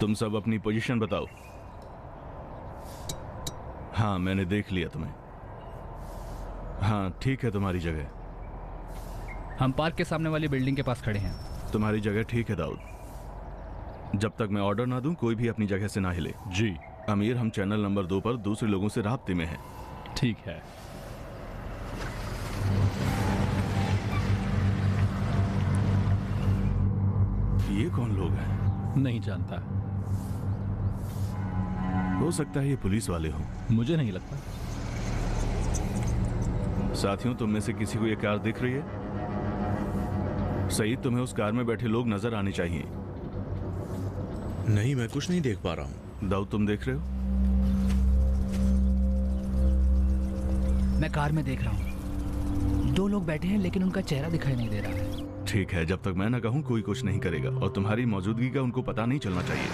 तुम सब अपनी पोजीशन बताओ। हाँ, मैंने देख लिया तुम्हें। हाँ, ठीक है, तुम्हारी जगह। हम पार्क के सामने वाली बिल्डिंग के पास खड़े हैं। तुम्हारी जगह ठीक है दाऊद। जब तक मैं ऑर्डर ना दूं, कोई भी अपनी जगह से ना हिले। जी अमीर, हम चैनल नंबर 2 पर दूसरे लोगों से राब्ते में हैं। ठीक है। ये कौन लोग हैं? नहीं जानता। हो सकता है ये पुलिस वाले हों। मुझे नहीं लगता। साथियों, तुम में से किसी को ये कार दिख रही है? सही, तुम्हें उस कार में बैठे लोग नजर आने चाहिए। नहीं, मैं कुछ नहीं देख पा रहा हूँ। दाऊद, तुम देख रहे हो? मैं कार में देख रहा हूँ। 2 लोग बैठे हैं लेकिन उनका चेहरा दिखाई नहीं दे रहा है। ठीक है, जब तक मैं ना कहूं कोई कुछ नहीं करेगा, और तुम्हारी मौजूदगी का उनको पता नहीं चलना चाहिए।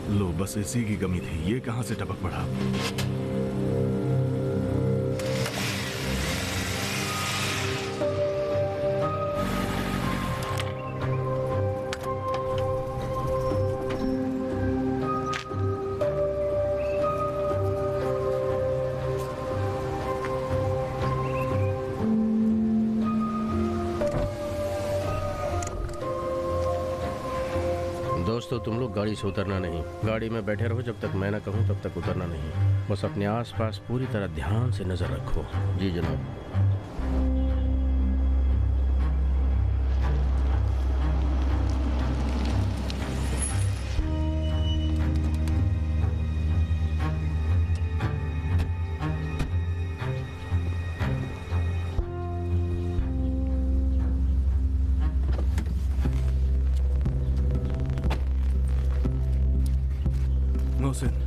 लो, बस इसी की कमी थी। ये कहां से टपक पड़ा? दोस्तों, तुम लोग गाड़ी से उतरना नहीं। गाड़ी में बैठे रहो, जब तक मैं ना कहूं तब तक उतरना नहीं। बस अपने आसपास पूरी तरह ध्यान से नजर रखो। जी जनाब।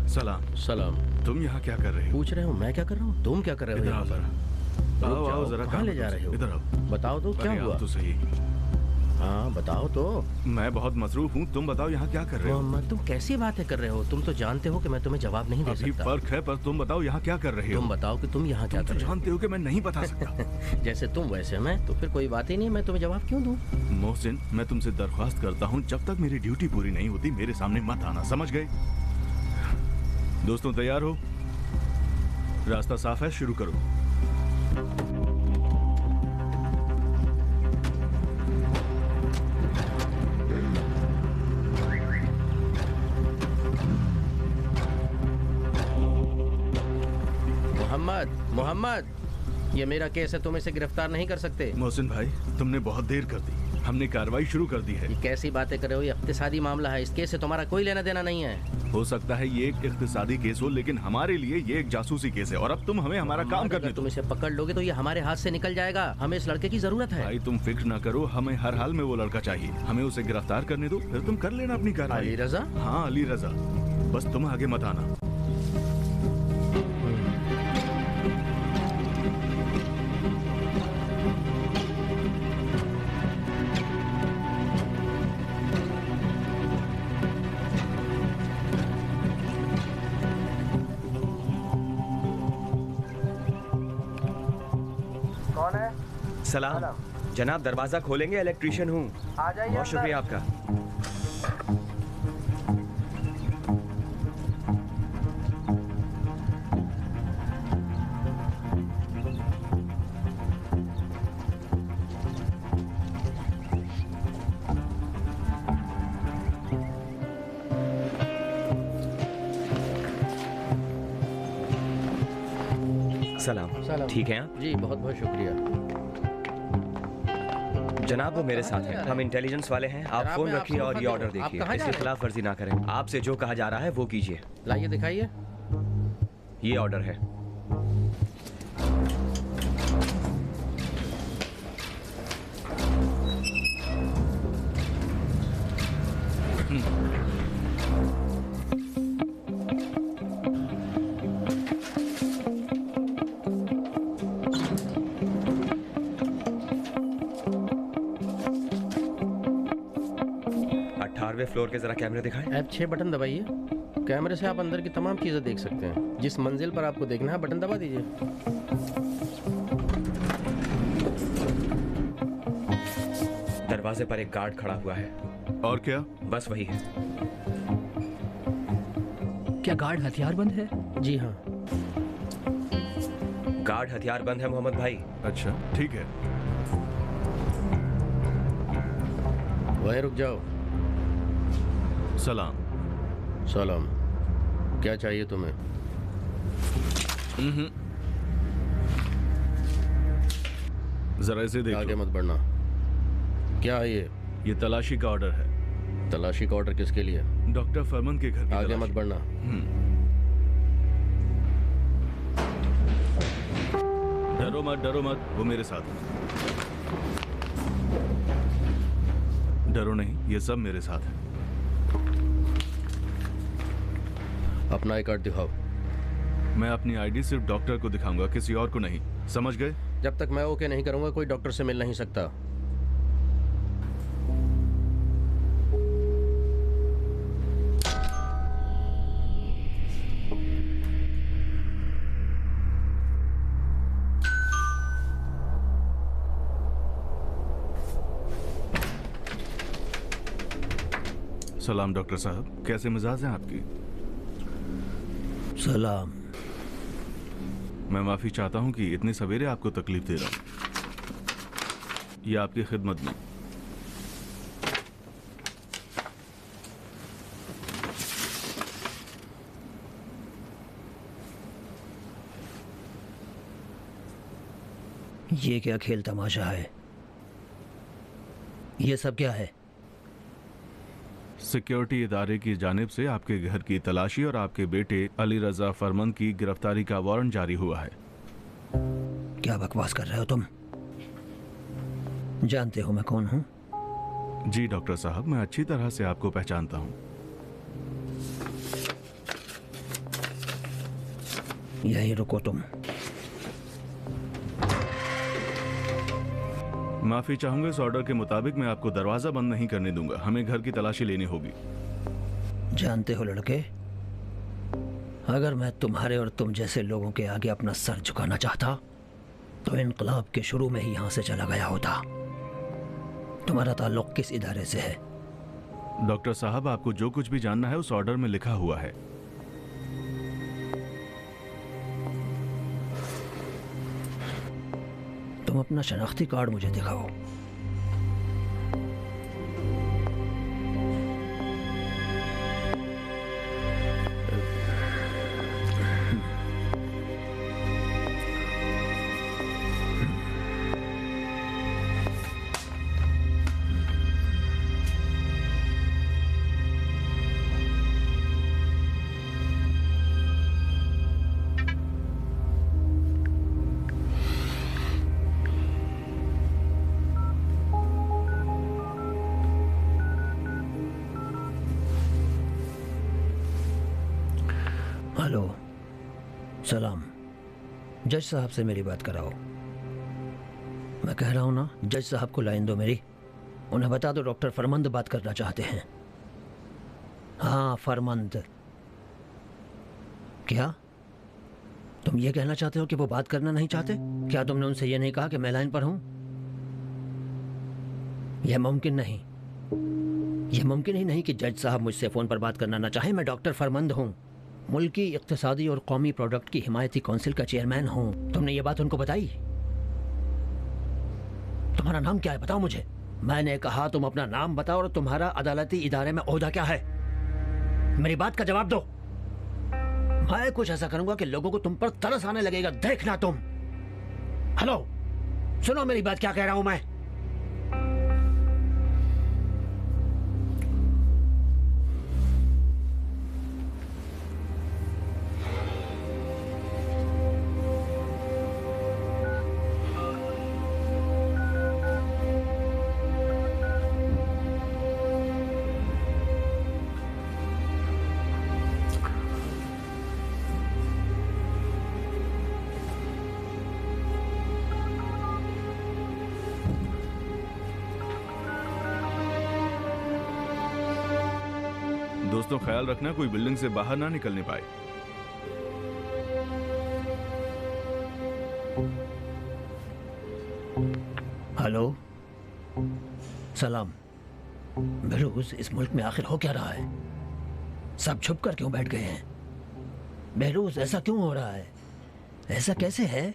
सलाम। सलाम। तुम यहाँ क्या कर रहे हो? पूछ रहे हो मैं क्या कर रहा हूँ? तुम क्या कर रहे हो? इधर आओ जरा। आओ आओ जरा। कहाँ ले जा रहे हो? इधर आओ। बताओ तो क्या हुआ? तो सही। हाँ बताओ तो। मैं बहुत मसरूफ हूँ, तुम बताओ यहाँ क्या कर रहे हो? मोहम्मद, तुम कैसी बातें कर रहे हो? तुम तो जानते हो कि मैं तुम्हें जवाब नहीं दे अभी सकता। फर्क है, पर तुम बताओ यहाँ क्या कर रहे हो? तुम बताओ कि तुम यहाँ क्या कर रहे हो? जानते हो कि मैं नहीं बता सकता। जैसे तुम वैसे मैं, तो फिर कोई बात ही नहीं। मैं तुम्हें जवाब क्यों दूं? मोहसिन, मैं तुमसे दरख्वास्त करता हूँ, जब तक मेरी ड्यूटी पूरी नहीं होती मेरे सामने मत आना, समझ गए? दोस्तों, तैयार हो? रास्ता साफ है, शुरू करो। मोहम्मद, ये मेरा केस है, तुम इसे गिरफ्तार नहीं कर सकते। मोहसिन भाई, तुमने बहुत देर कर दी, हमने कार्रवाई शुरू कर दी है। ये कैसी बातें कर रहे हो? ये इख्तिसादी मामला है, इस केस से तुम्हारा कोई लेना देना नहीं है। हो सकता है ये एक इख्तिसादी केस हो, लेकिन हमारे लिए ये एक जासूसी केस है, और अब तुम हमें हमारा काम करने दो। तुम इसे पकड़ लोगे तो ये हमारे हाथ से निकल जाएगा। हमें इस लड़के की जरूरत है। भाई तुम फिक्र ना करो, हमें हर हाल में वो लड़का चाहिए। हमें उसे गिरफ्तार करने दो, फिर तुम कर लेना अपनी कार्रवाई। अली रजा? हाँ, अली रजा। बस तुम आगे मत आना। सलाम। जनाब दरवाजा खोलेंगे, इलेक्ट्रीशियन हूँ। बहुत शुक्रिया आपका। सलाम। ठीक हैं आप? जी बहुत बहुत शुक्रिया। जनाब वो मेरे साथ हैं, हम इंटेलिजेंस वाले हैं। आप फोन रखिए और ये ऑर्डर देखिए, इसकी खिलाफ वर्जी ना करें। आपसे जो कहा जा रहा है वो कीजिए। लाइए दिखाइए। ये ऑर्डर है। फ्लोर के जरा कैमरे दिखाएं। F6 बटन दबाइए। कैमरे से आप अंदर की तमाम चीजें देख सकते हैं। जिस मंजिल पर आपको देखना है बटन दबा दीजिए। दरवाजे पर एक गार्ड खड़ा हुआ है। और क्या? बस वही है। क्या गार्ड हथियारबंद है? जी हाँ, गार्ड हथियारबंद है मोहम्मद भाई। अच्छा ठीक है। वहीं रुक जाओ। सलाम। सलाम। क्या चाहिए तुम्हें? जरा इसे देखो। आगे मत बढ़ना। क्या है ये? ये तलाशी का ऑर्डर है। तलाशी का ऑर्डर किसके लिए? डॉक्टर फरमान के घर की आगे तलाशी। मत बढ़ना। डरो मत, वो मेरे साथ है। डरो नहीं, ये सब मेरे साथ है। अपना आई कार्ड दिखाओ। मैं अपनी आईडी सिर्फ डॉक्टर को दिखाऊंगा, किसी और को नहीं, समझ गए? जब तक मैं ओके नहीं करूंगा कोई डॉक्टर से मिल नहीं सकता। सलाम डॉक्टर साहब, कैसे मिजाज हैं आपकी? सलाम। मैं माफी चाहता हूं कि इतने सवेरे आपको तकलीफ दे रहा हूं। ये आपकी खिदमत में। ये क्या खेल तमाशा है? ये सब क्या है? सिक्योरिटी इदारे की जानिब से आपके घर की तलाशी और आपके बेटे अली रजा फरमान की गिरफ्तारी का वारंट जारी हुआ है। क्या बकवास कर रहे हो तुम? जानते हो मैं कौन हूं? जी डॉक्टर साहब, मैं अच्छी तरह से आपको पहचानता हूं। यहीं रुको तुम। माफी चाहूंगा, इस ऑर्डर के मुताबिक मैं आपको दरवाजा बंद नहीं करने दूंगा। हमें घर की तलाशी लेनी होगी। जानते हो लड़के, अगर मैं तुम्हारे और तुम जैसे लोगों के आगे अपना सर झुकाना चाहता तो इनकलाब के शुरू में ही यहां से चला गया होता। तुम्हारा ताल्लुक किस इदारे से है? डॉक्टर साहब, आपको जो कुछ भी जानना है उस ऑर्डर में लिखा हुआ है। तुम अपना शनाख्ती कार्ड मुझे दिखाओ। हेलो, सलाम। जज साहब से मेरी बात कराओ। मैं कह रहा हूं ना, जज साहब को लाइन दो मेरी। उन्हें बता दो डॉक्टर फरमंद बात करना चाहते हैं। हाँ, फरमंद। क्या तुम ये कहना चाहते हो कि वो बात करना नहीं चाहते? क्या तुमने उनसे ये नहीं कहा कि मैं लाइन पर हूं? यह मुमकिन नहीं, यह मुमकिन ही नहीं कि जज साहब मुझसे फ़ोन पर बात करना ना चाहें। मैं डॉक्टर फरमंद हूँ, मुल्की इक्तिसादी और कौमी प्रोडक्ट की हिमायती काउंसिल का चेयरमैन हूँ। तुमने ये बात उनको बताई? तुम्हारा नाम क्या है बताओ मुझे। मैंने कहा तुम अपना नाम बताओ और तुम्हारा अदालती इदारे में ओहदा क्या है। मेरी बात का जवाब दो। मैं कुछ ऐसा करूंगा कि लोगों को तुम पर तरस आने लगेगा, देखना तुम। हेलो, सुनो मेरी बात क्या कह रहा हूं मैं। दोस्तों ख्याल रखना कोई बिल्डिंग से बाहर ना निकलने पाए। हेलो, सलाम। बहरूज, इस मुल्क में आखिर हो क्या रहा है? सब छुप कर क्यों बैठ गए हैं? बहरूज, ऐसा क्यों हो रहा है? ऐसा कैसे है?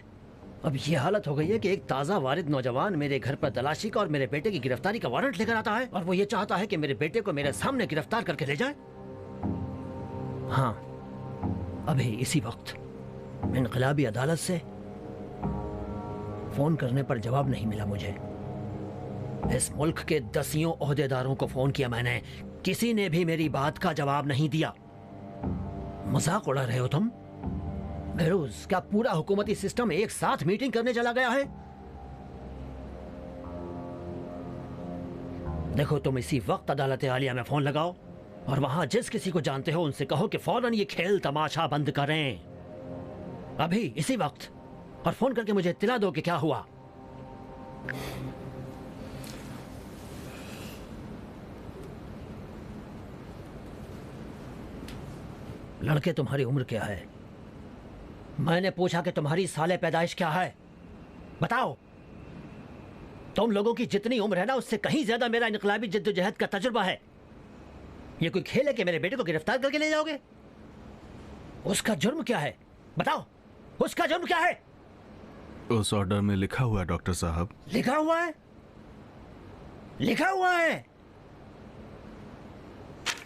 अब ये हालत हो गई है कि एक ताज़ा वारिद नौजवान मेरे घर पर तलाशी का और मेरे बेटे की गिरफ्तारी का वारंट लेकर आता है और वो ये चाहता है कि मेरे बेटे को मेरे सामने गिरफ्तार करके ले जाए। हाँ, अभी इसी वक्त इनकलाबी अदालत से फोन करने पर जवाब नहीं मिला मुझे। इस मुल्क के दसियों ओहदेदारों को फोन किया मैंने, किसी ने भी मेरी बात का जवाब नहीं दिया। मजाक उड़ा रहे हो तुम? बहरूज, क्या पूरा हुकूमती सिस्टम एक साथ मीटिंग करने चला गया है? देखो, तुम इसी वक्त अदालत आलिया में फोन लगाओ और वहां जिस किसी को जानते हो उनसे कहो कि फौरन ये खेल तमाशा बंद करें, अभी इसी वक्त। और फोन करके मुझे इत्तला दो कि क्या हुआ। लड़के, तुम्हारी उम्र क्या है? मैंने पूछा कि तुम्हारी साले पैदाइश क्या है, बताओ। तुम लोगों की जितनी उम्र है ना, उससे कहीं ज्यादा मेरा इनकलाबी जिद्दोजहद का तजुर्बा है। ये कोई खेल है कि मेरे बेटे को गिरफ्तार करके ले जाओगे? उसका जुर्म क्या है बताओ, उसका जुर्म क्या है? उस ऑर्डर में लिखा हुआ है डॉक्टर साहब। लिखा हुआ है? लिखा हुआ है?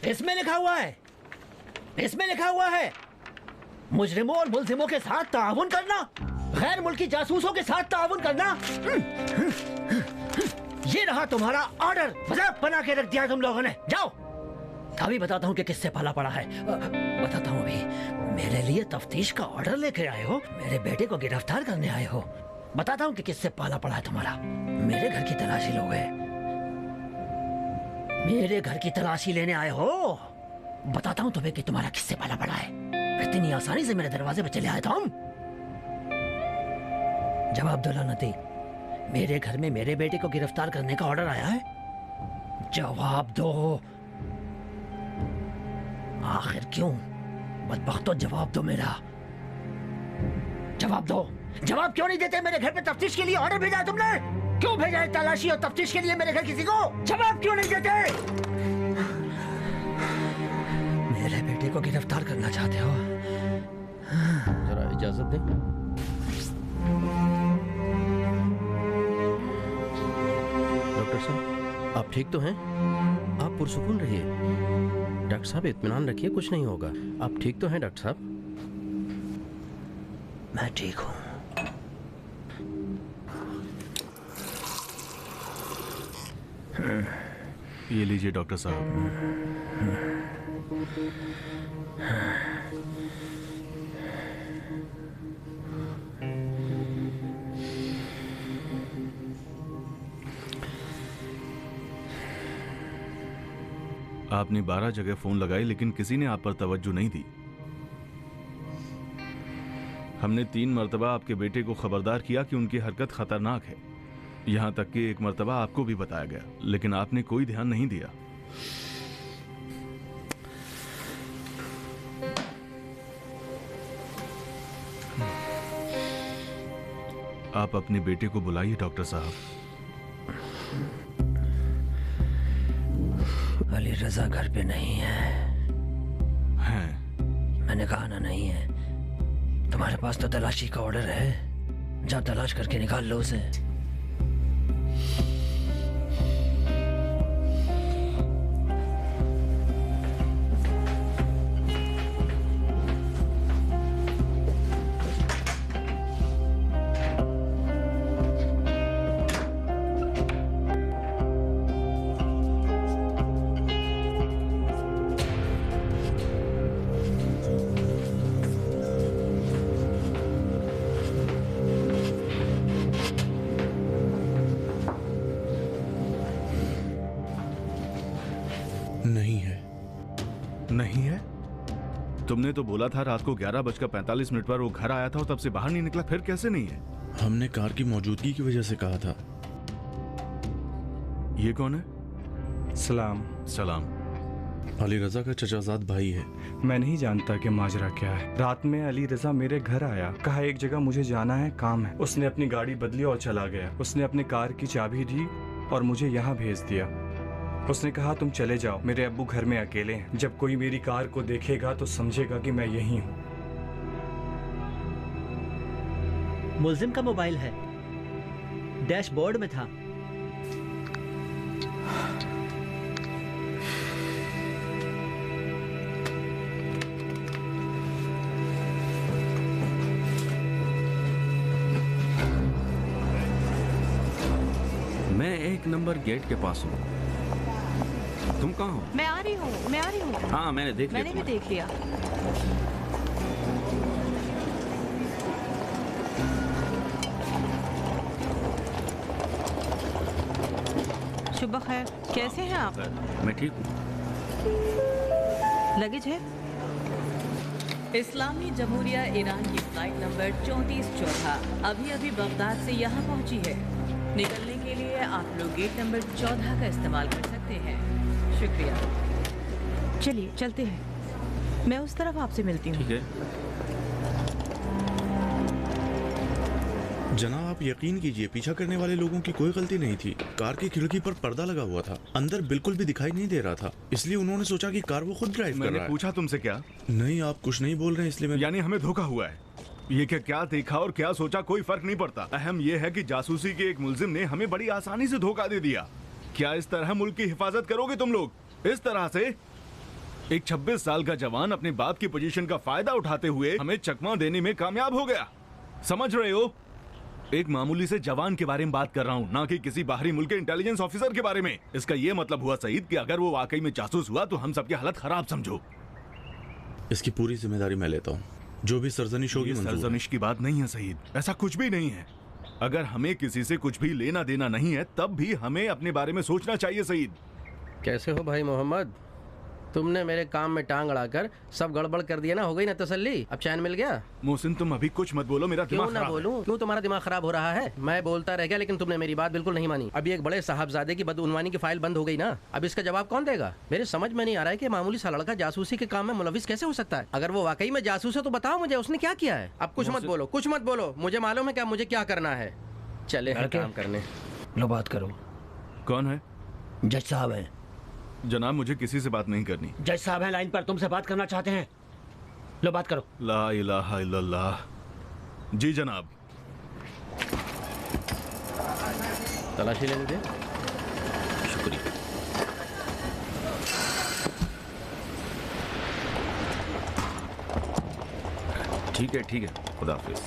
इसमें लिखा हुआ है, इसमें लिखा हुआ है मुजरिमों और मुल्जिमों के साथ ताउन करना, गैर मुल्की जासूसों के साथ ताउन करना। ये रहा तुम्हारा ऑर्डर, मजाक बना के रख दिया तुम लोगों ने। जाओ, अभी बताता हूँ कि किससे पाला पड़ा है। बताता हूँ अभी। मेरे लिए तफ्तीश का ऑर्डर लेके आए हो, मेरे बेटे को गिरफ्तार करने आए हो। बताता हूँ कि किससे पाला पड़ा है तुम्हारा। मेरे घर की तलाशी लोगे, मेरे घर की तलाशी लेने आए हो। बताता हूँ तुम्हें कि तुम्हारा किससे पाला पड़ा है। इतनी आसानी से मेरे दरवाजे पे चले आए तुम? जवाब दो लानती, मेरे घर में मेरे बेटे को गिरफ्तार करने का ऑर्डर आया है? जवाब दो। आखिर क्यों? बदबख्तो, जवाब दो मेरा। जवाब दो। जवाब क्यों नहीं देते? मेरे घर पे तफ्तीश के लिए ऑर्डर भेजा है तुमने, क्यों भेजा है तलाशी और तफ्तीश के लिए मेरे घर किसी को? जवाब क्यों नहीं देते? मेरे बेटे को गिरफ्तार करना चाहते हो? जरा इजाजत दें। डॉक्टर साहब, आप ठीक तो हैं? आप पुरसुकून रहिए। डॉक्टर साहब, इत्मीनान रखिए, कुछ नहीं होगा। आप ठीक तो हैं डॉक्टर साहब? मैं ठीक हूँ। ये लीजिए डॉक्टर साहब। आपने 12 जगह फोन लगाई लेकिन किसी ने आप पर तवज्जो नहीं दी। हमने 3 मर्तबा आपके बेटे को खबरदार किया कि उनकी हरकत खतरनाक है। यहां तक कि एक मर्तबा आपको भी बताया गया, लेकिन आपने कोई ध्यान नहीं दिया। आप अपने बेटे को बुलाइए डॉक्टर साहब। अली रजा घर पे नहीं है। हैं? मैंने कहा ना नहीं है। तुम्हारे पास तो तलाशी का ऑर्डर है, जाओ तलाश करके निकाल लो उसे। नहीं है। नहीं है? तुमने तो बोला था रात को 11:45 पर वो घर आया था और तब से बाहर नहीं निकला, फिर कैसे नहीं है? हमने कार की मौजूदगी की वजह से कहा था। ये कौन है? सलाम। सलाम। अली रजा का चचाजाद भाई है। मैं नहीं जानता कि माजरा क्या है। रात में अली रजा मेरे घर आया, कहा एक जगह मुझे जाना है, काम है। उसने अपनी गाड़ी बदली और चला गया। उसने अपनी कार की चाबी दी और मुझे यहाँ भेज दिया। उसने कहा तुम चले जाओ, मेरे अब्बू घर में अकेले हैं। जब कोई मेरी कार को देखेगा तो समझेगा कि मैं यही हूँ। मुल्जिम का मोबाइल है, डैशबोर्ड में था। मैं 1 नंबर गेट के पास हूँ। तुम कहाँ हो? मैं आ रही हूँ। हाँ, मैंने देख लिया। मैंने भी देख लिया। सुबह खैर, कैसे हैं आप? मैं ठीक हूँ। लगेज है? इस्लामी जमहूरिया ईरान की फ्लाइट नंबर 3414 अभी अभी बगदाद से यहाँ पहुँची है। निकलने के लिए आप लोग गेट नंबर 14 का इस्तेमाल कर सकते हैं। शुक्रिया। चलिए चलते हैं, मैं उस तरफ आपसे मिलती हूँ। ठीक है। जनाब आप यकीन कीजिए, पीछा करने वाले लोगों की कोई गलती नहीं थी। कार की खिड़की पर पर्दा लगा हुआ था, अंदर बिल्कुल भी दिखाई नहीं दे रहा था, इसलिए उन्होंने सोचा कि कार वो खुद ड्राइव कर रहा है। मैंने पूछा तुमसे क्या? नहीं, आप कुछ नहीं बोल रहे हैं, इसलिए यानी हमें धोखा हुआ है। ये क्या देखा और क्या सोचा कोई फर्क नहीं पड़ता। अहम ये है कि जासूसी के एक मुल्जिम ने हमें बड़ी आसानी से धोखा दे दिया। क्या इस तरह मुल्क की हिफाजत करोगे तुम लोग? इस तरह से एक 26 साल का जवान अपने बाप की पोजीशन का फायदा उठाते हुए हमें चकमा देने में कामयाब हो गया। समझ रहे हो? एक मामूली से जवान के बारे में बात कर रहा हूँ, ना कि किसी बाहरी मुल्क के इंटेलिजेंस ऑफिसर के बारे में। इसका ये मतलब हुआ सईद कि अगर वो वाकई में जासूस हुआ तो हम सबकी हालत खराब समझो। इसकी पूरी जिम्मेदारी मैं लेता हूँ। जो भी सरजनिश होगी मंजूर है। सरजनिश की बात नहीं है सईद, ऐसा कुछ भी नहीं है। अगर हमें किसी से कुछ भी लेना देना नहीं है तब भी हमें अपने बारे में सोचना चाहिए सईद। कैसे हो भाई मोहम्मद? तुमने मेरे काम में टांग अड़ाकर सब गड़बड़ कर दिया ना, हो गई ना तसल्ली? अब चैन मिल गया? मोहसिन तुम अभी कुछ मत बोलो, मेरा दिमाग क्यों ना खराब है। बोलूं? क्यों तुम्हारा दिमाग खराब हो रहा है? मैं बोलता रह गया लेकिन तुमने मेरी बात बिल्कुल नहीं मानी। अभी एक बड़े साहबजादे की बदउनवानी की फाइल बंद हो गई ना, अब इसका जवाब कौन देगा? मेरे समझ में नहीं आ रहा है कि मामूली सा लड़का जासूसी के काम में मुलविस कैसे हो सकता है। अगर वो वाकई में जासूस है तो बताओ मुझे, उसने क्या किया है? अब कुछ मत बोलो, कुछ मत बोलो, मुझे मालूम है क्या मुझे क्या करना है। चले हैं काम करने। लो बात करो। कौन है? जज साहब हैं। जनाब मुझे किसी से बात नहीं करनी। जज साहब हैं लाइन पर, तुमसे बात करना चाहते हैं। लो बात करो। ला इलाहा इल्लल्लाह। जी जनाब। तलाशी लेने दे। शुक्रिया। ठीक है, खुदा हाफिज।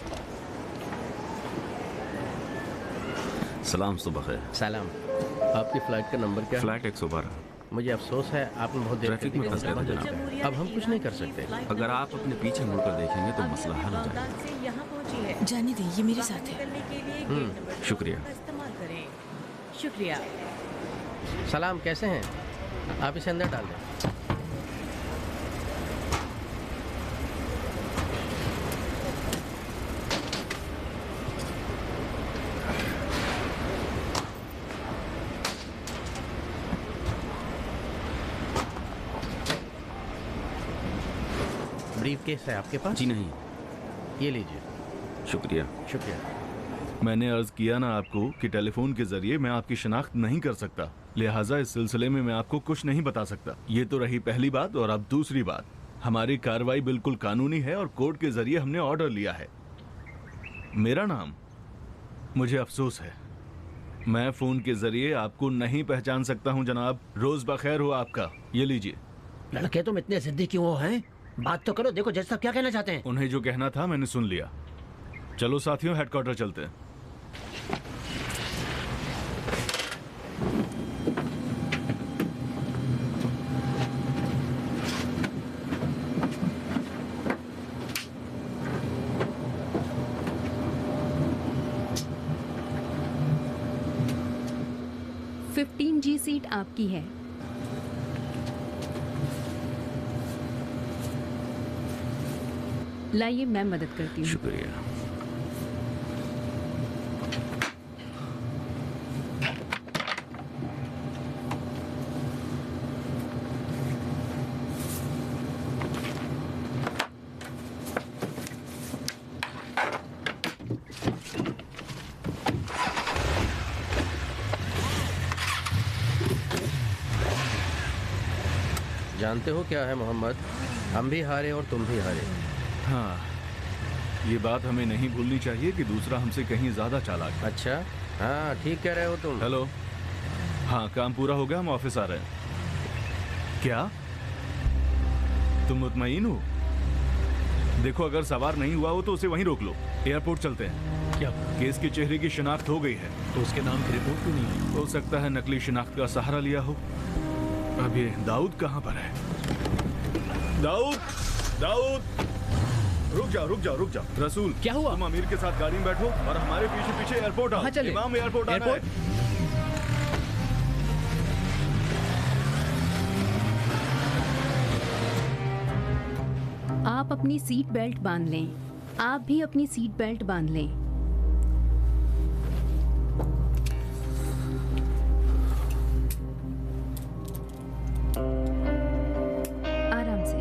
सलाम, सुबह खैर। सलाम। आपकी फ्लाइट का नंबर क्या है? फ्लाइट 112। मुझे अफसोस है आपने बहुत देर ट्रैफिक में फंस गए थे जनाब। अब हम कुछ नहीं कर सकते। अगर आप अपने पीछे मुड़कर देखेंगे तो मसला हल हो जाएगा। जाने दे, ये मेरे साथ है। शुक्रिया। शुक्रिया। सलाम, कैसे हैं आप? इसे अंदर डाल दें। ब्रीफ केस है आपके पास? जी नहीं। ये लीजिए। शुक्रिया। शुक्रिया। मैंने अर्ज किया ना आपको कि टेलीफोन के जरिए मैं आपकी शिनाख्त नहीं कर सकता, लिहाजा इस सिलसिले में मैं आपको कुछ नहीं बता सकता। ये तो रही पहली बात। और अब दूसरी बात, हमारी कार्रवाई बिल्कुल कानूनी है और कोर्ट के जरिए हमने ऑर्डर लिया है। मेरा नाम, मुझे अफसोस है, मैं फोन के जरिए आपको नहीं पहचान सकता हूं जनाब। रोज बखैर हो आपका। ये लीजिए। लड़के तुम इतने जिद्दी क्यों हैं? बात तो करो। देखो जज साहब क्या कहना चाहते हैं। उन्हें जो कहना था मैंने सुन लिया। चलो साथियों, हेडक्वार्टर चलते हैं। जी सीट आपकी है। लाइए, मैं मदद करती हूँ। शुक्रिया। जानते हो क्या है मोहम्मद, हम भी हारे और तुम भी हारे। हाँ, ये बात हमें नहीं भूलनी चाहिए कि दूसरा हमसे कहीं ज्यादा चालाक है। अच्छा, हाँ ठीक कह रहे हो तुम। हेलो, हाँ काम पूरा हो गया, हम ऑफिस आ रहे हैं। क्या तुम मुतमईन हो? देखो अगर सवार नहीं हुआ हो तो उसे वहीं रोक लो। एयरपोर्ट चलते हैं। क्या केस के चेहरे की शिनाख्त हो गई है तो उसके नाम की रिपोर्ट क्यों नहीं है? हो सकता है नकली शिनाख्त का सहारा लिया हो। अब ये दाऊद कहाँ पर है? दाऊद, दाऊद, रुक जाओ रुक जाओ रुक जाओ। रसूल, क्या हुआ? तुम अमीर के साथ गाड़ी में बैठो और हमारे पीछे पीछे एयरपोर्ट आओ। इमाम एयरपोर्ट आना है। आप अपनी सीट बेल्ट बांध लें। आप भी अपनी सीट बेल्ट बांध लें। आराम से।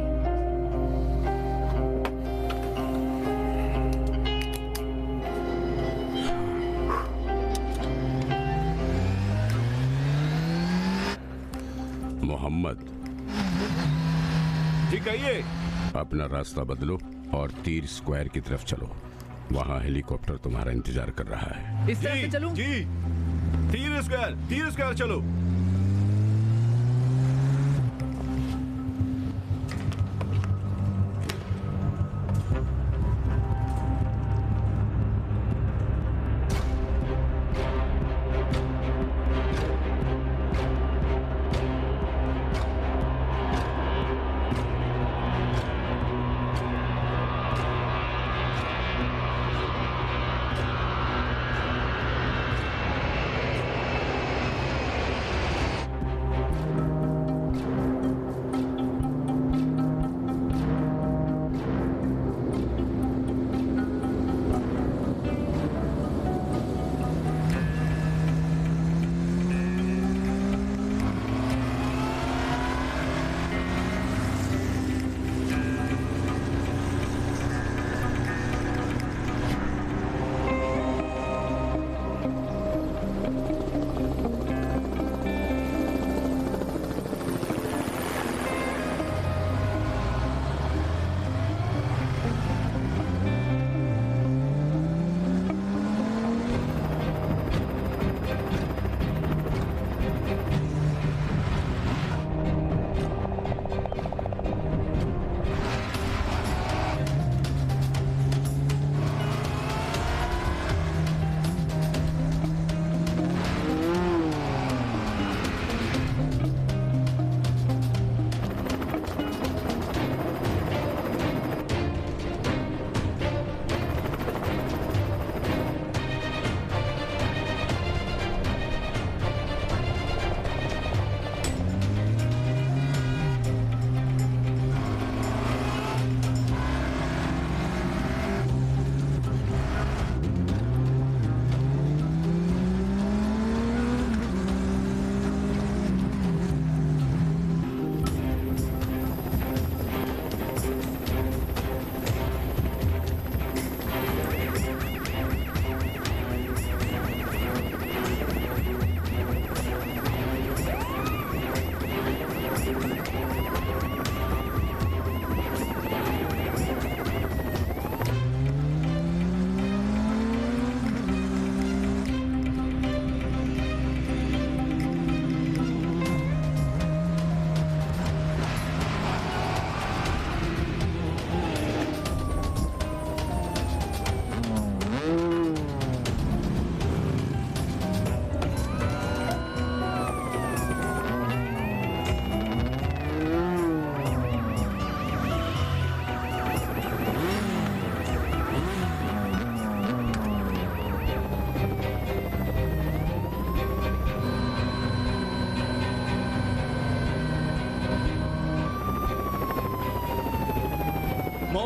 मोहम्मद जी कहिए। अपना रास्ता बदलो और तीर स्क्वायर की तरफ चलो। वहाँ हेलीकॉप्टर तुम्हारा इंतजार कर रहा है। इस तरफ से चलूं? जी, तीर स्क्वायर चलो।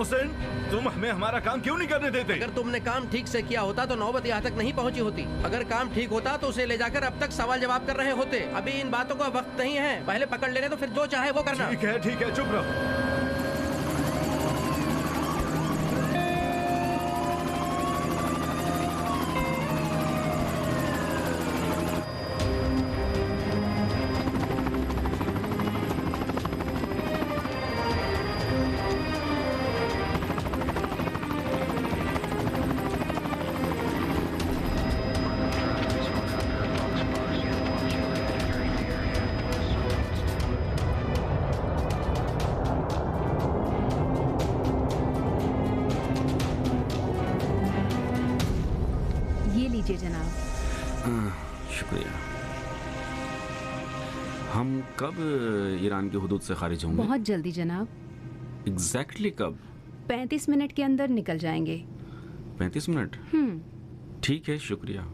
मोहसिन, तुम हमें हमारा काम क्यों नहीं करने देते? अगर तुमने काम ठीक से किया होता तो नौबत यहाँ तक नहीं पहुँची होती। अगर काम ठीक होता तो उसे ले जाकर अब तक सवाल जवाब कर रहे होते। अभी इन बातों का वक्त नहीं है, पहले पकड़ लेने तो फिर जो चाहे वो करना। ठीक है, चुप रहो। लीजिए जनाब। शुक्रिया। हम कब ईरान की हुदूद से खारिज होंगे? बहुत जल्दी जनाब। एग्जैक्टली कब? 35 मिनट के अंदर निकल जाएंगे। 35 मिनट? ठीक है, शुक्रिया।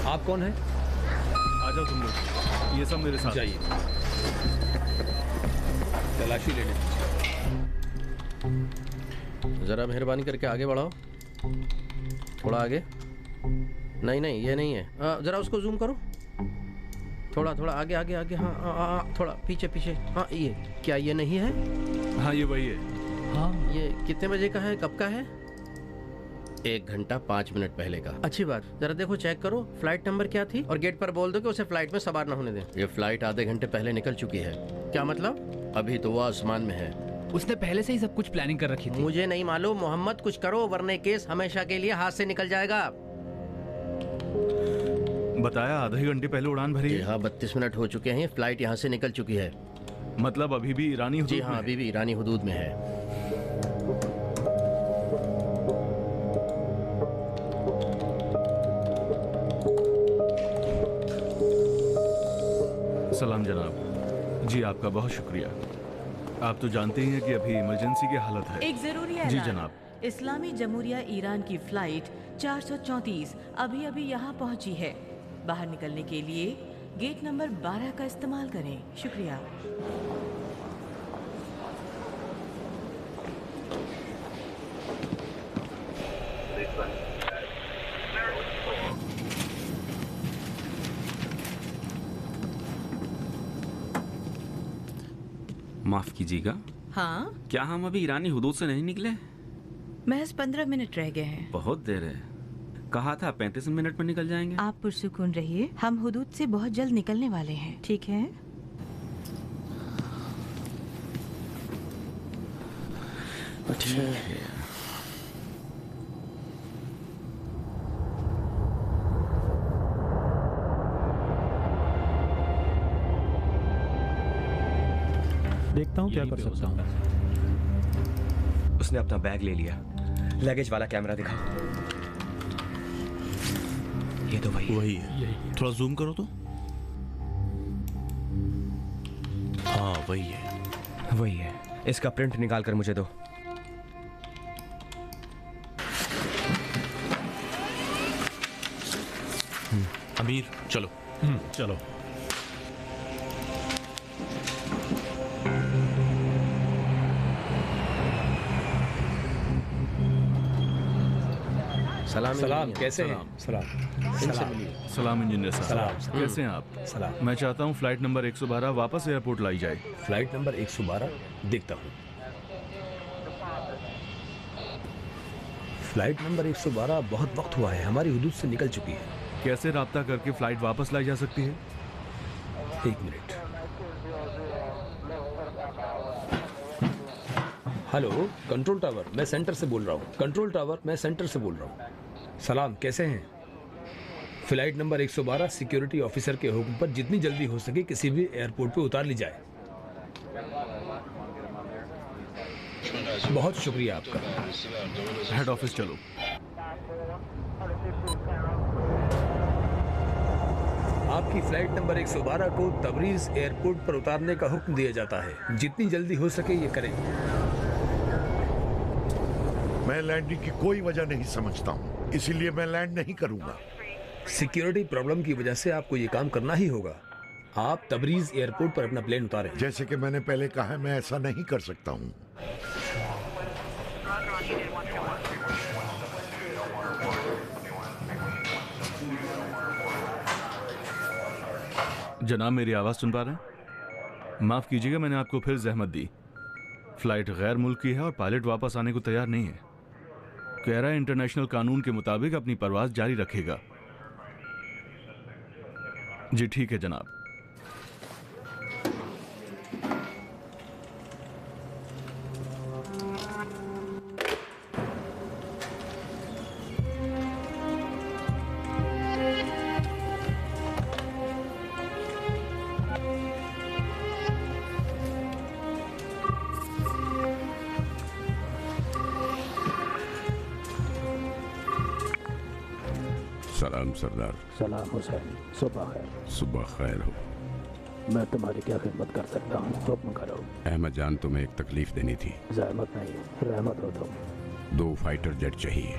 आप कौन है? आ जाओ तुम लोग, ये सब मेरे साथ। जाइए, तलाशी ले लें। जरा मेहरबानी करके आगे बढ़ाओ, थोड़ा आगे। नहीं, ये नहीं है। जरा उसको जूम करो, थोड़ा आगे आगे आगे। हाँ, थोड़ा पीछे। हाँ, ये क्या ये नहीं है? हाँ, ये वही है। हाँ, ये कितने बजे का है, कब का है? 1 घंटा 5 मिनट पहले का। अच्छी बात। जरा देखो, चेक करो फ्लाइट नंबर क्या थी और गेट पर बोल दो कि उसे फ्लाइट में सवार न होने दें। ये फ्लाइट आधे घंटे पहले निकल चुकी है। क्या मतलब? अभी तो वो आसमान में है। उसने पहले से ही सब कुछ प्लानिंग कर रखी थी। मुझे नहीं मालूम। मोहम्मद, कुछ करो वरने केस हमेशा के लिए हाथ से निकल जाएगा। बताया आधे घंटे पहले उड़ान भरी है। हाँ, 32 मिनट हो चुके हैं, फ्लाइट यहाँ से निकल चुकी है। मतलब अभी भी ईरानी हुदूद जी हाँ, अभी भी ईरानी हुदूद में है। सलाम जनाब। जी, आपका बहुत शुक्रिया। आप तो जानते ही हैं कि अभी इमरजेंसी की हालत है। एक जरूरी है जी जनाब। इस्लामी जमहूरिया ईरान की फ्लाइट 434 अभी यहाँ पहुंची है। बाहर निकलने के लिए गेट नंबर 12 का इस्तेमाल करें। शुक्रिया। माफ कीजिएगा। हाँ, क्या हम अभी ईरानी हुदूद से नहीं निकले? महज 15 मिनट रह गए हैं। बहुत देर है। कहा था 35 मिनट में निकल जाएंगे। आप पुरसुकून रहिए, हम हुदूद से बहुत जल्द निकलने वाले हैं। ठीक है? ठीक है। देखता हूँ क्या कर सकता हूँ। उसने अपना बैग ले लिया। लगेज वाला कैमरा दिखाओ। ये तो वही है। थोड़ा जूम करो तो। हाँ, वही है। इसका प्रिंट निकाल कर मुझे दो। अमीर, चलो। चलो। सलाम, कैसे हैं? सलाम इंजीनियर साहब। कैसे हैं आप? सलाम। मैं चाहता हूँ फ्लाइट नंबर 112 वापस एयरपोर्ट लाई जाए। फ्लाइट नंबर 112 देखता हूँ। फ्लाइट नंबर 112 बहुत वक्त हुआ है, हमारी हुदूद से निकल चुकी है। कैसे राब्ता करके फ्लाइट वापस लाई जा सकती है? 1 मिनट। हेलो, कंट्रोल टावर, मैं सेंटर से बोल रहा हूँ। कंट्रोल टावर, मैं सेंटर से बोल रहा हूँ। सलाम, कैसे हैं? फ्लाइट नंबर 112 सिक्योरिटी ऑफिसर के हुक्म पर जितनी जल्दी हो सके किसी भी एयरपोर्ट पे उतार ली जाए। बहुत शुक्रिया आपका। हेड ऑफिस चलो। आपकी फ्लाइट नंबर 112 को तबरीज एयरपोर्ट पर उतारने का हुक्म दिया जाता है। जितनी जल्दी हो सके ये करें। मैं लैंडिंग की कोई वजह नहीं समझता हूँ, इसीलिए मैं लैंड नहीं करूंगा। सिक्योरिटी प्रॉब्लम की वजह से आपको ये काम करना ही होगा। आप तबरीज एयरपोर्ट पर अपना प्लेन उतारें। जैसे कि मैंने पहले कहा है, मैं ऐसा नहीं कर सकता हूँ। जनाब, मेरी आवाज़ सुन पा रहे हैं? माफ़ कीजिएगा, मैंने आपको फिर जहमत दी। फ्लाइट गैर मुल्की है और पायलट वापस आने को तैयार नहीं है। कह रहा है इंटरनेशनल कानून के मुताबिक अपनी परवाज़ जारी रखेगा। जी ठीक है जनाब। सलाम सरदार। सलाम हुसैन, सुबह खैर। सुबह खैर हो। मैं तुम्हारी क्या खिदमत कर सकता हूँ, हुक्म करो। अहमद जान, तुम्हें एक तकलीफ देनी थी। जहमत नहीं, रहमत हो तुम। 2 फाइटर जेट चाहिए।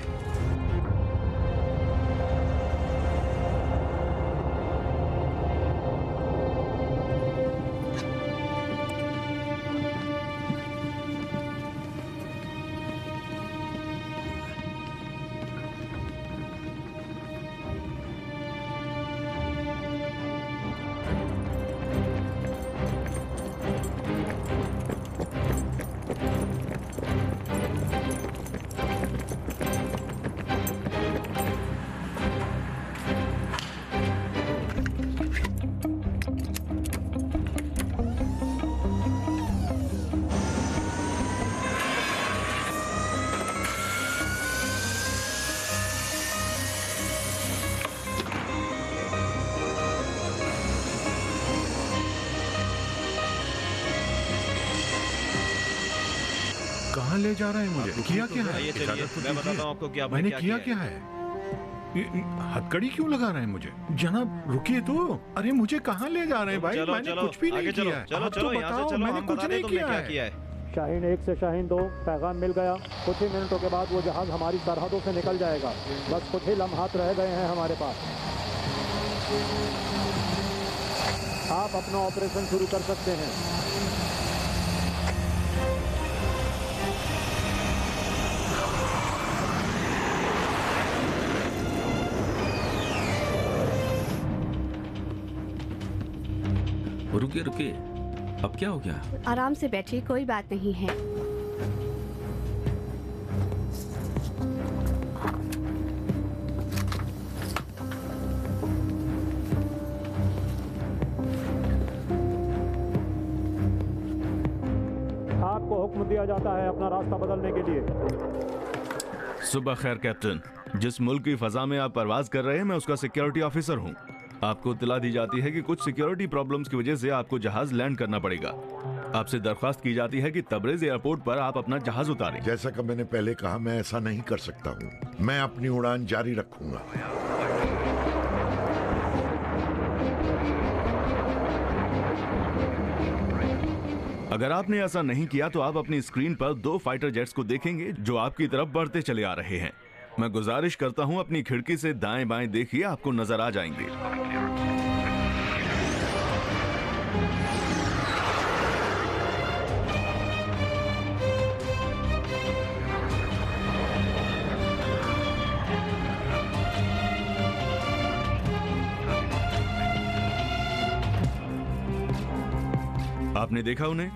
कहाँ ले जा रहे हैं मुझे? किया क्या है? मैं बताता हूँ आपको क्या मैंने किया क्या है? हथकड़ी क्यों लगा रहे हैं मुझे? जनाब रुकिए तो। अरे मुझे कहाँ ले जा रहे हैं भाई? मैंने कुछ भी नहीं किया है। आप तो बताओ, मैंने कुछ नहीं किया है। शाहीन 1 से शाहीन 2 पैगाम मिल गया। कुछ ही मिनटों के बाद वो जहाज हमारी सरहदों से निकल जाएगा। बस कुछ ही लम्हात रह गए हैं हमारे पास। आप अपना ऑपरेशन शुरू कर सकते हैं। रुकिए रुकिए, अब क्या हो गया? आराम से बैठिए, कोई बात नहीं है। आपको हुक्म दिया जाता है अपना रास्ता बदलने के लिए। सुबह खैर कैप्टन। जिस मुल्क की फजा में आप परवाज कर रहे हैं, मैं उसका सिक्योरिटी ऑफिसर हूँ। आपको इत्तला दी जाती है कि कुछ सिक्योरिटी प्रॉब्लम्स की वजह से आपको जहाज लैंड करना पड़ेगा। आपसे दरख्वास्त की जाती है कि तबरेज एयरपोर्ट पर आप अपना जहाज उतारें। जैसा कि मैंने पहले कहा, मैं ऐसा नहीं कर सकता हूँ। मैं अपनी उड़ान जारी रखूंगा। अगर आपने ऐसा नहीं किया तो आप अपनी स्क्रीन पर 2 फाइटर जेट्स को देखेंगे जो आपकी तरफ बढ़ते चले आ रहे हैं। मैं गुजारिश करता हूं अपनी खिड़की से दाएं बाएं देखिए, आपको नजर आ जाएंगे। आपने देखा उन्हें?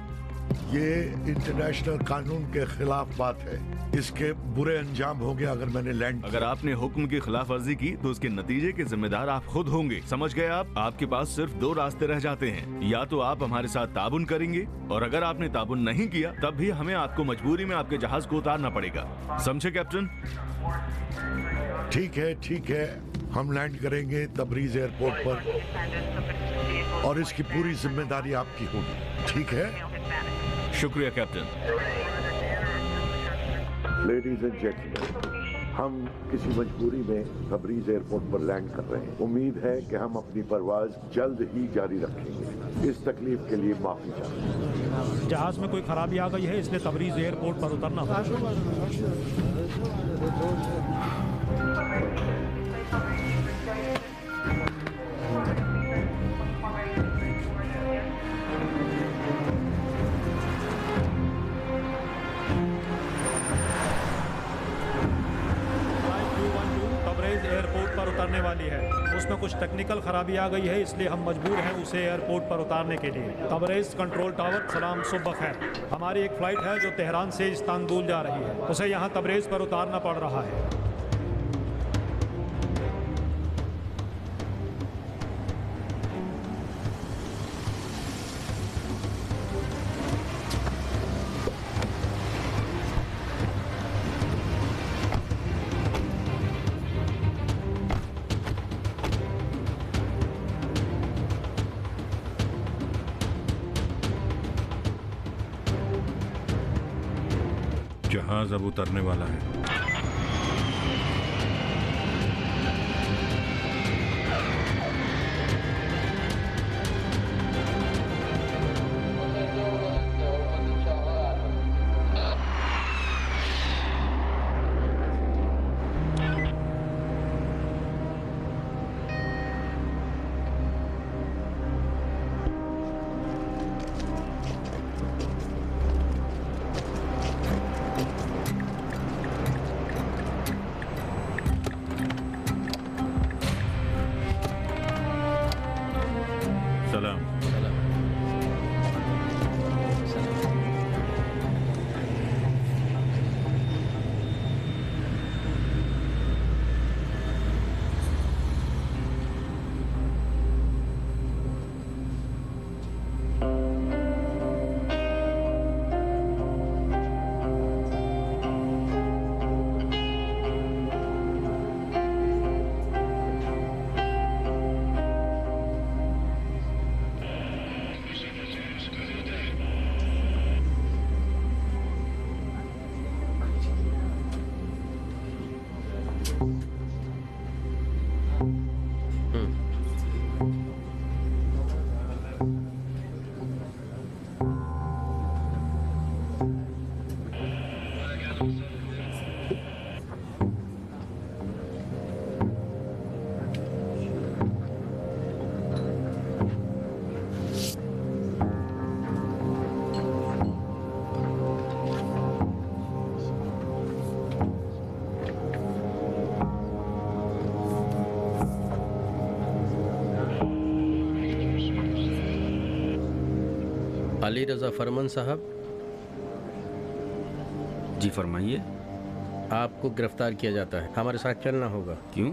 ये इंटरनेशनल कानून के खिलाफ बात है। इसके बुरे अंजाम होंगे अगर मैंने लैंड। अगर आपने हुक्म की खिलाफ वर्जी की तो उसके नतीजे के जिम्मेदार आप खुद होंगे। समझ गए आप? आपके पास सिर्फ 2 रास्ते रह जाते हैं। या तो आप हमारे साथ ताबुन करेंगे, और अगर आपने ताबुन नहीं किया तब भी हमें आपको मजबूरी में आपके जहाज को उतारना पड़ेगा। समझे कैप्टन? ठीक है, हम लैंड करेंगे तबरीज एयरपोर्ट पर और इसकी पूरी जिम्मेदारी आपकी होगी। ठीक है? शुक्रिया कैप्टन। Ladies and gentlemen, हम किसी मजबूरी में तबरीज एयरपोर्ट पर लैंड कर रहे हैं। उम्मीद है कि हम अपनी परवाज जल्द ही जारी रखेंगे। इस तकलीफ के लिए माफी चाहते हैं। जहाज में कोई खराबी आ गई है, इसलिए तबरीज एयरपोर्ट पर उतरना होगा। एयरपोर्ट पर उतरने वाली है। उसमें कुछ टेक्निकल खराबी आ गई है, इसलिए हम मजबूर हैं उसे एयरपोर्ट पर उतारने के लिए। तबरेज कंट्रोल टावर, सलाम सुबह खैर। हमारी एक फ्लाइट है जो तेहरान से इस्तांबुल जा रही है, उसे यहाँ तबरेज पर उतारना पड़ रहा है। जहाज अब उतरने वाला है। अली रज़ा फरमान साहब। जी फरमाइए। आपको गिरफ्तार किया जाता है, हमारे साथ चलना होगा। क्यों?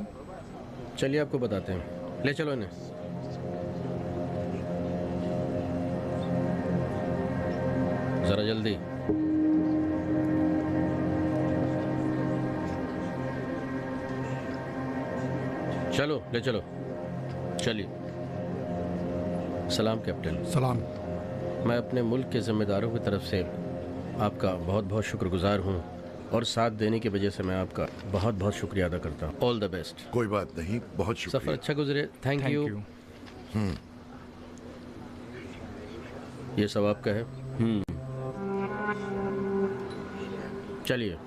चलिए आपको बताते हैं, ले चलो इन्हें। जरा जल्दी। चलो ले चलो, चलिए। सलाम कैप्टन। सलाम। मैं अपने मुल्क के ज़िम्मेदारों की तरफ से आपका बहुत बहुत शुक्रगुजार हूँ और साथ देने की वजह से मैं आपका बहुत बहुत शुक्रिया अदा करता हूँ। All the best. कोई बात नहीं, बहुत शुक्रिया। सफ़र अच्छा गुजरे। Thank you. ये सब आपका है। चलिए।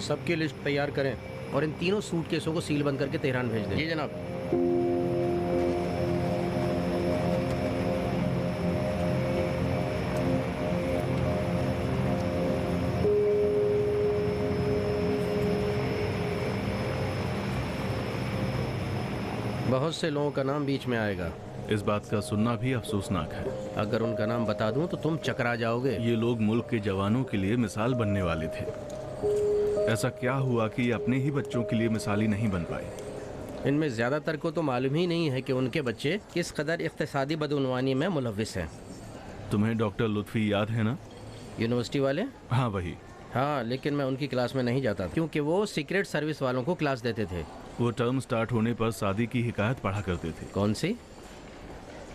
इन सब की लिस्ट तैयार करें और इन तीनों सूटकेसों को सील बंद करके तेहरान भेज दें। जी जनाब। बहुत से लोगों का नाम बीच में आएगा। इस बात का सुनना भी अफसोसनाक है। अगर उनका नाम बता दूं तो तुम चकरा जाओगे। ये लोग मुल्क के जवानों के लिए मिसाल बनने वाले थे। ऐसा क्या हुआ कि ये अपने ही बच्चों के लिए मिसाली नहीं बन पाए? इनमें ज्यादातर को तो मालूम ही नहीं है कि उनके बच्चे किस कदर इक्तिसादी बदउनवानी में मुलव्विस हैं। तुम्हें डॉक्टर लुत्फी याद है ना? यूनिवर्सिटी वाले? हाँ वही। हाँ, लेकिन मैं उनकी क्लास में नहीं जाता क्योंकि वो सीक्रेट सर्विस वालों को क्लास देते थे। वो टर्म स्टार्ट होने पर सादी की हिकायत पढ़ा करते थे। कौन सी?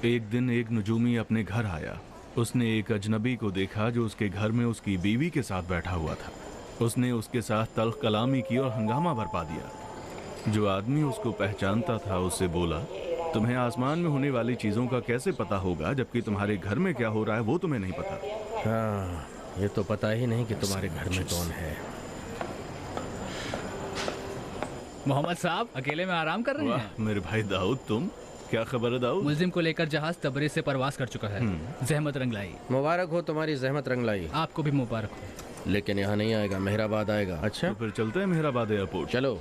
एक दिन एक नजूमी अपने घर आया। उसने एक अजनबी को देखा जो उसके घर में उसकी बीवी के साथ बैठा हुआ था। उसने उसके साथ तल्ख कलामी की और हंगामा बरपा दिया। जो आदमी उसको पहचानता था उससे बोला, तुम्हें आसमान में होने वाली चीज़ों का कैसे पता होगा जबकि तुम्हारे घर में क्या हो रहा है वो तुम्हें नहीं पता। हाँ, ये तो पता ही नहीं कि तुम्हारे घर में कौन है। मोहम्मद साहब अकेले में आराम कर रहे हैं? मेरे भाई दाऊद, तुम क्या खबर है दाऊद? मुल्जिम को लेकर जहाज तबरेज से परवास कर चुका है। जहमत रंगलाई। मुबारक हो तुम्हारी जहमत रंगलाई। आपको भी मुबारक हो। लेकिन यहाँ नहीं आएगा, मेहराबाद आएगा। अच्छा, तो फिर चलते हैं मेहराबाद एयरपोर्ट। चलो।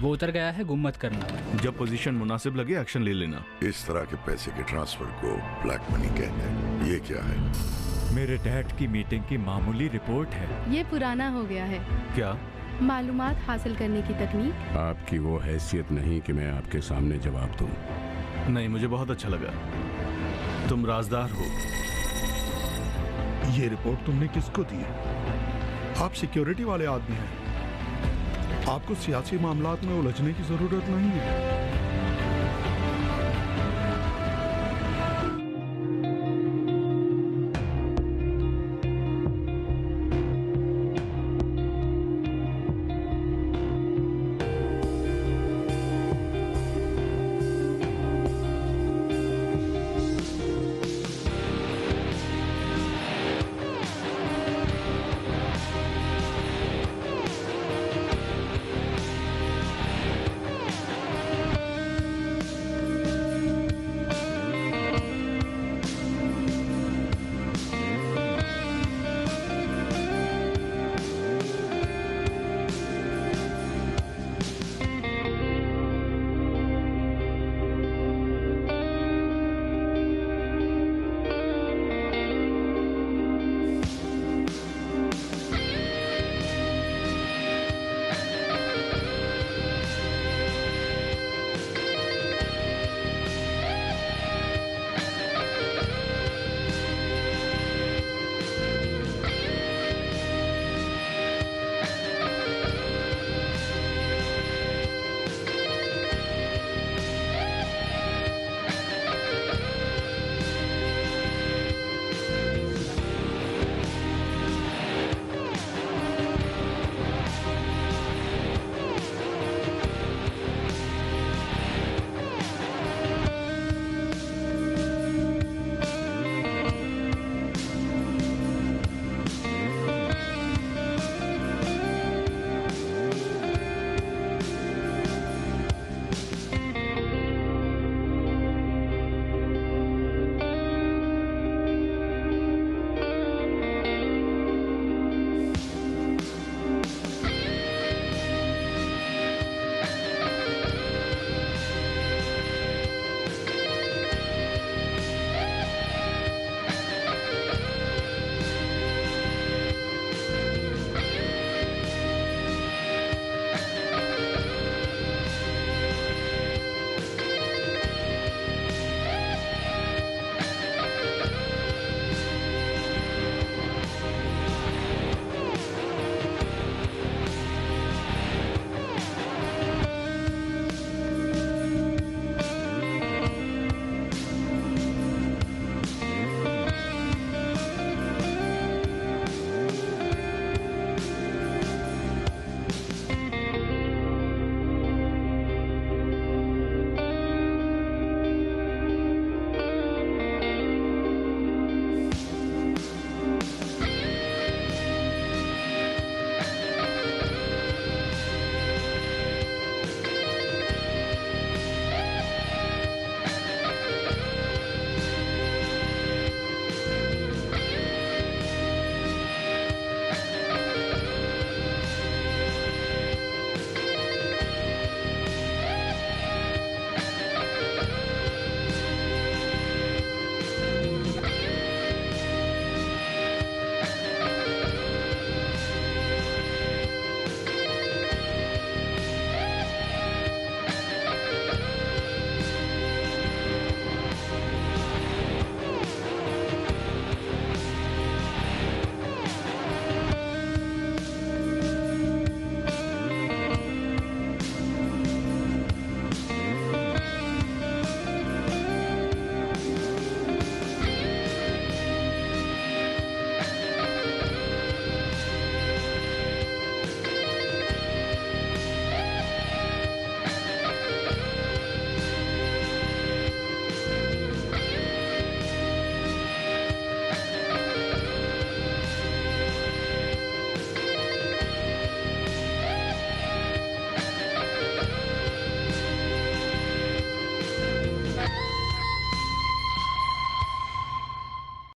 वो उतर गया है, गुम मत करना। जब पोजीशन मुनासिब लगे एक्शन ले लेना। इस तरह के पैसे के ट्रांसफर को ब्लैक मनी कहते हैं। ये क्या है? मेरे डैड की मीटिंग की मामूली रिपोर्ट है। ये पुराना हो गया है। क्या? मालूमात हासिल करने की तकनीक। आपकी वो हैसियत नहीं कि मैं आपके सामने जवाब दूं। नहीं, मुझे बहुत अच्छा लगा। तुम राजदार हो। ये रिपोर्ट तुमने किसको दी? आप सिक्योरिटी वाले आदमी हैं। आपको सियासी मामलात में उलझने की जरूरत नहीं है।